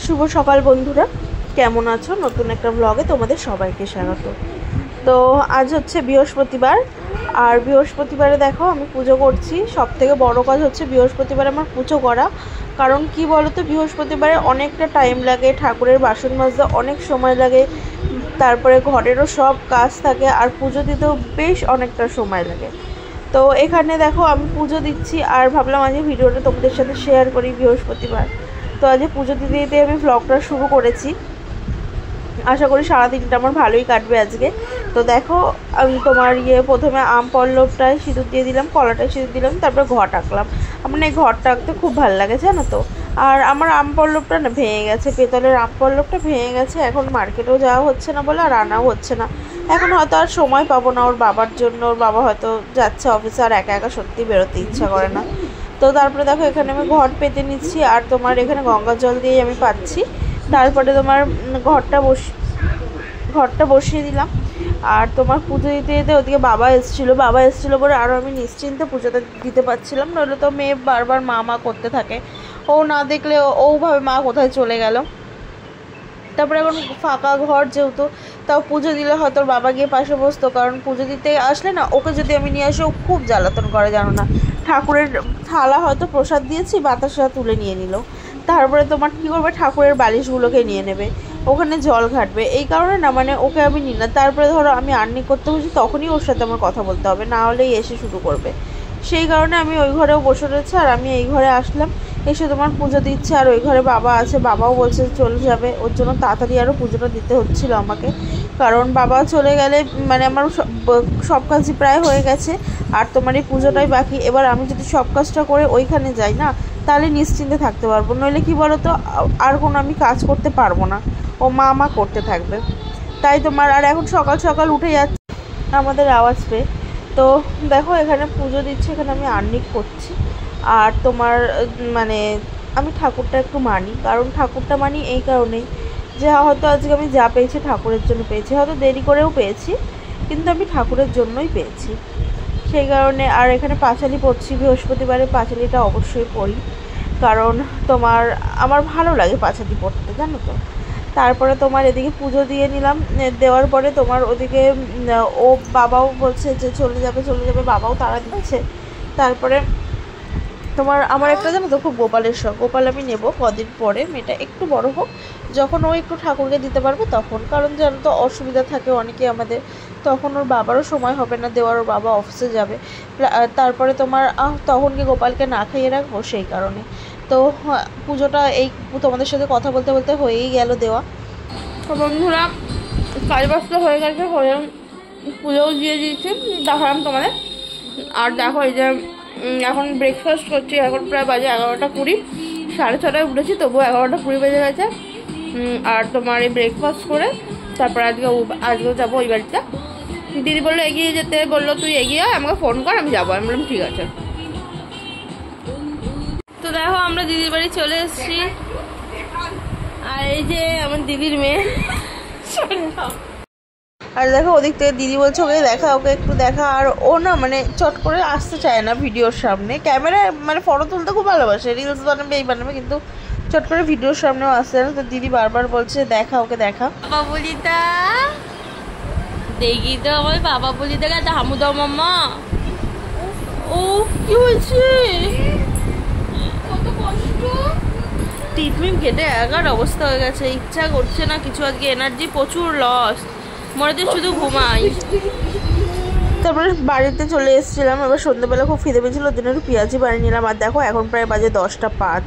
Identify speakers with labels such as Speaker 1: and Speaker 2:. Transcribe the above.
Speaker 1: শুভ সকাল বন্ধুরা, কেমন আছো? নতুন একটা ব্লগে তোমাদের সবাইকে স্বাগত। তো আজ হচ্ছে বৃহস্পতিবার, আর বৃহস্পতিবারে দেখো আমি পুজো করছি। সব থেকে বড় কাজ হচ্ছে বৃহস্পতিবারে আমার পুজো করা। কারণ কি বলো তো, বৃহস্পতিবারে অনেকটা টাইম লাগে, ঠাকুরের বাসন মাজতে অনেক সময় লাগে, তারপরে ঘরেরও সব কাজ থাকে, আর পুজো দিতেও বেশ অনেকটা সময় লাগে। তো এখানে দেখো আমি পুজো দিচ্ছি, আর ভাবলাম আজকে ভিডিওটা তোমাদের সাথে শেয়ার করি বৃহস্পতিবার। তো আজকে পুজো দিতে দিতে আমি ব্লগটা শুরু করেছি। আশা করি সারাদিনটা আমার ভালোই কাটবে আজকে। তো দেখো আমি তোমার প্রথমে আম পল্লবটায় সিঁদুর দিয়ে দিলাম, কলাটায় সিঁদুর দিলাম, তারপরে ঘট আঁকলাম। আমার এই ঘরটা আঁকতে খুব ভালো লাগে, জানো তো। আর আমার আম পল্লবটা না ভেঙে গেছে, পেতলের আম পল্লবটা ভেঙে গেছে। এখন মার্কেটেও যাওয়া হচ্ছে না বলে আর আনাও হচ্ছে না। এখন হয়তো আর সময় পাবো না ওর বাবার জন্য, ওর বাবা হয়তো যাচ্ছে অফিসে, আর একা একা সত্যি বেরোতে ইচ্ছা করে না। তো তারপরে দেখো এখানে আমি ঘট পেতে নিচ্ছি, আর তোমার এখানে গঙ্গা জল দিয়েই আমি পাচ্ছি। তারপরে তোমার ঘরটা বসিয়ে দিলাম। আর তোমার পুজো দিতে দিতে ওদিকে বাবা এসেছিলো বলে আরও আমি নিশ্চিন্তে পুজোটা দিতে পারছিলাম। নইলে তো মেয়ে বারবার মা করতে থাকে, ও না দেখলে ওভাবে মা কোথায় চলে গেল। তারপরে এখন ফাঁকা ঘর যেহেতু, তাও পুজো দিলে হয়তো ওর বাবা গিয়ে পাশে বসতো, কারণ পুজো দিতে আসলে না ওকে যদি আমি নিয়ে আসি ও খুব জ্বালাতন করে, জানো না। ঠাকুরের থালা হয়তো প্রসাদ দিয়েছি, বাতাসা তুলে নিয়ে নিল। তারপরে তোমার কী করবে, ঠাকুরের বালিশগুলোকে নিয়ে নেবে, ওখানে জল ঘাটবে। এই কারণে না মানে ওকে আমি নিই না। তারপরে ধরো আমি আর্নি করতে বসি, তখনই ওর সাথে আমার কথা বলতে হবে, না হলেই এসে শুরু করবে। সেই কারণে আমি ওই ঘরেও বসে রয়েছে, আর আমি এই ঘরে আসলাম, এসে তোমার পুজো দিচ্ছে। আর ওই ঘরে বাবা আছে, বাবাও বলছে চলে যাবে, ওর জন্য তাড়াতাড়ি আরও পুজোটা দিতে হচ্ছিল আমাকে। কারণ বাবা চলে গেলে মানে আমার সব কাজই প্রায় হয়ে গেছে, আর তোমার এই পুজোটাই বাকি। এবার আমি যদি সব কাজটা করে ওইখানে যাই না, তাহলে নিশ্চিন্তে থাকতে পারবো। নইলে কি বলো তো, আর কোনো আমি কাজ করতে পারবো না, ও মা করতে থাকবে। তাই তোমার আর এখন সকাল সকাল উঠে যাচ্ছে আমাদের আওয়াজ পেয়ে। তো দেখো এখানে পুজো দিচ্ছে, এখানে আমি আর্নিক করছি। আর তোমার মানে আমি ঠাকুরটা একটু মানি, কারণ ঠাকুরটা মানি এই কারণেই যে হয়তো আজকে আমি যা পেয়েছি ঠাকুরের জন্য পেয়েছি, হয়তো দেরি করেও পেয়েছি, কিন্তু আমি ঠাকুরের জন্যই পেয়েছি। সেই কারণে আর এখানে পাঁচালি পড়ছি, বৃহস্পতিবারে পাঁচালিটা অবশ্যই পড়ি, কারণ তোমার আমার ভালো লাগে পাঁচালি পড়তে, জানো তো। তারপরে তোমার এদিকে পুজো দিয়ে নিলাম, দেওয়ার পরে তোমার ওদিকে ও বাবাও বলছে যে চলে যাবে, বাবাও তাড়া দিচ্ছে। তারপরে তোমার আমার একটা জানো তো খুব গোপালের শখ, গোপাল আমি নেব কদিন পরে, মেয়েটা একটু বড় হোক, যখন ও একটু ঠাকুরকে দিতে পারবে তখন। কারণ জানো তো অসুবিধা থাকে অনেকে আমাদের, তখন ওর বাবারও সময় হবে না দেওয়ার, ওর বাবা অফিসে যাবে। তারপরে তোমার তখন কি গোপালকে না খাইয়ে রাখবো, সেই কারণে। তো পুজোটা এই তোমাদের সাথে কথা বলতে বলতে হয়েই গেল দেওয়া। তো বন্ধুরা কাজ বাজ হয়ে গেছে, পুজোও দিয়ে দিয়েছি, দেখালাম তোমাদের। আর দেখো এই যে এখন ব্রেকফাস্ট করছি, এখন প্রায় বাজে 11:20, 6:30 উঠেছি, তবুও 11:20 বেজে গেছে। আর তোমার এই ব্রেকফাস্ট করে তারপর আজকেও যাবো ওই বাড়িতে। দিদি বললো এগিয়ে যেতে, বললো তুই এগিয়ে আমাকে ফোন কর, আমি যাবো। আমি বললাম ঠিক আছে। তো দেখো আমরা দিদির বাড়ি চলে এসেছি, আর এই যে আমার দিদির মেয়ে। আর দেখো ওদিক থেকে দিদি বলছে ওকে দেখা, ওকে একটু দেখা। আর ও না মানে চট করে আসতে চায় না ভিডিওর সামনে, ক্যামেরায় মানে ফটো তুলতে খুব ভালোবাসে, রিলস বানাবে এই বানাবে, কিন্তু চট করে ভিডিওর সামনেও আসতে না। তো দিদি বারবার বলছে দেখা, ওকে দেখা। বাবা বলিতা দেখি তো, আমার বাবা বলিতা গেছে হামু দাও মাম্মা। ও কি হয়েছে, কত কষ্ট, ট্রিটমেন্ট খেতে একার অবস্থা হয়ে গেছে, ইচ্ছা করছে না কিছু, আজকে এনার্জি প্রচুর লস, মনে হচ্ছে শুধু ঘুমাই। তারপরে বাড়িতে চলে এসেছিলাম, এবার সন্ধ্যেবেলা খুব খিদে পেয়েছিল, ওর জন্য একটু পেঁয়াজি বানিয়ে নিলাম। আর দেখো এখন প্রায় বাজে 10:05।